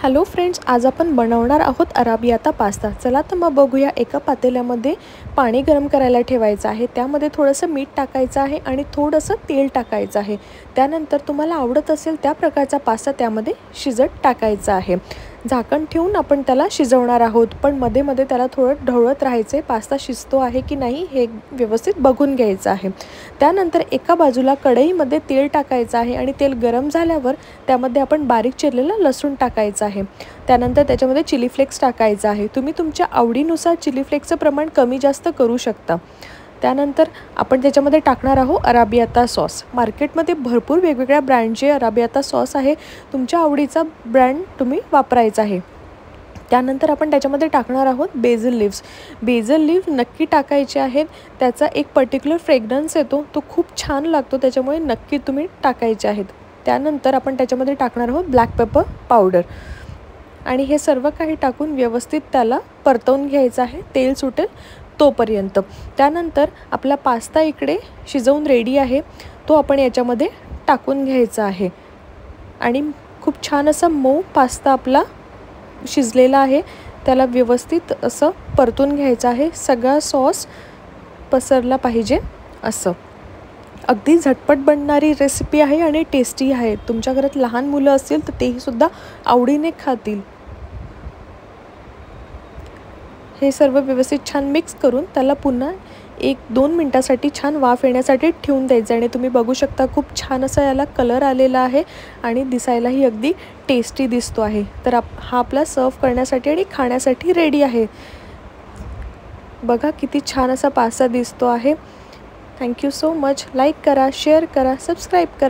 Hello friends, आज आपण बनवणार आहोत अराबियाता पास्ता। चला तर मग बघूया। एका पातेल्यामध्ये पाणी गरम करायला ठेवायचं आहे। त्यामध्ये थोडंसं मीठ टाकायचं आहे आणि थोडंसं तेल टाकायचं आहे। त्यानंतर तुम्हाला आवडत असेल त्या प्रकारचा पास्ता त्यामध्ये शिजत टाकायचा आहे। झाकण ठेवून आपण त्याला शिजवणार आहोत, पण मध्ये मध्ये त्याला थोडं ढवळत राहायचे। पास्ता शिजतो आहे की नाही हे व्यवस्थित बघून घ्यायचं आहे। त्यानंतर एका बाजूला कढईमध्ये तेल टाकायचं आहे आणि तेल गरम झाल्यावर त्यामध्ये आपण बारीक चिरलेलं लसूण टाकायचं आहे। त्यानंतर त्याच्यामध्ये चिली फ्लेक्स टाकायचं आहे। तुम्ही तुमच्या आवडीनुसार चिली फ्लेक्सचं प्रमाण कमी जास्त करू शकता। त्यानंतर आपण त्याच्यामध्ये टाकणार आहोत अराबियाता सॉस। मार्केटमध्ये भरपूर वेगवेगळ्या ब्रँडचे अराबियाता सॉस आहे, तुमच्या आवडीचा ब्रँड तुम्ही वापरायचा आहे। त्यानंतर आपण त्याच्यामध्ये टाकणार आहोत बेसिल लीव्स। बेसिल लीव्ह नक्की टाकायचे आहेत, त्याचा एक पर्टिक्युलर फ्रेग्रन्स येतो, तो खूप छान लागतो, त्याच्यामुळे नक्की तुम्ही टाकायचे आहेत। त्यानंतर आपण त्याच्यामध्ये टाकणार आहोत ब्लॅक पेपर पावडर आणि हे सर्व काही टाकून व्यवस्थित त्याला परतवून घ्यायचं आहे, तेल सुटेल तोपर्यंत। त्यानंतर आपला पास्ता इकडे शिजवून रेडी आहे, तो आपण याच्यामध्ये टाकून घ्यायचा आहे आणि खूप छान असा मऊ पास्ता आपला शिजलेला आहे। त्याला व्यवस्थित असं परतून घ्यायचं आहे, सगळा सॉस पसरला पाहिजे असं। अगदी झटपट बनणारी रेसिपी आहे आणि टेस्टी आहे। तुमच्या घरात लहान मुलं असतील तर तेही सुद्धा आवडीने खातील। हे सर्व व्यवस्थित छान मिक्स करून त्याला पुन्हा 1-2 मिनिटांसाठी छान वाफ येण्यासाठी ठेवून द्यायचं आणि तुम्ही बघू शकता खूप छान असा याला कलर आलेला आहे आणि दिसायलाही अगदी टेस्टी दिसतो आहे। तर हा आपला सर्व करण्यासाठी आणि खाण्यासाठी रेडी आहे। बघा किती छान असा पास्ता दिसतो आहे। Thank you so much. लाईक करा, शेअर करा, सबस्क्राईब करा।